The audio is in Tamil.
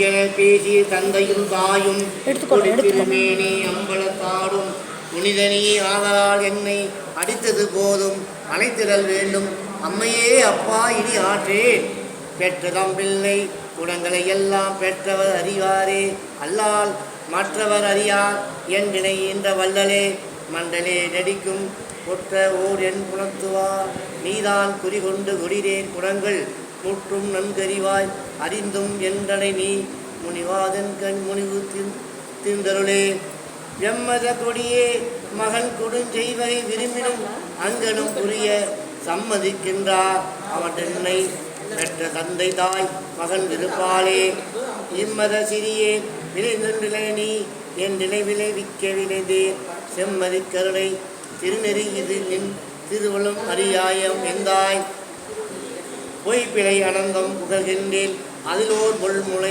என்கென பேசிய தந்தையும் தாயும் திருமேனி அம்பலத்தாடும் புனிதனி ஆதலால் என்னை அடித்தது போதும் அணைத்திடல் வேண்டும். அம்மையே அப்பா இனி ஆற்றேன். பெற்றதம் பிள்ளை குணங்களை எல்லாம் பெற்றவர் அறிவாரே, அல்லால் மற்றவர் அறியார் என் நினைகின்ற வல்லலே. மண்டலே நடிக்கும் ஒற்ற ஓர் என் குணத்துவார் நீதான் குறிகொண்டு கொடிரேன் குணங்கள் முற்றும் நன்கறிவாய் அறிந்தும் என்றனை நீ முனிவாதன் கண் முனிவு திந்தருளே. எம்மத கொடியே மகன் கொடுஞ்செய்வகை விரும்பினும் அங்கனும் புரிய சம்மதிக்கின்றார். அவன் என்னை பெற்ற தந்தை தாய் மகன் விருப்பாளே. இம்மத சிறியே விளைநிலை நீ என் நிலை விளைவிக்க விளைந்தே. செம்மதி கருணை திருநெறி இது நின் திருவள்ளும் அறியாயம் எந்தாய். பொய்ப்பிழை அனந்தம் புகழ்கின்றேன் அதிலோர் பொல்முளை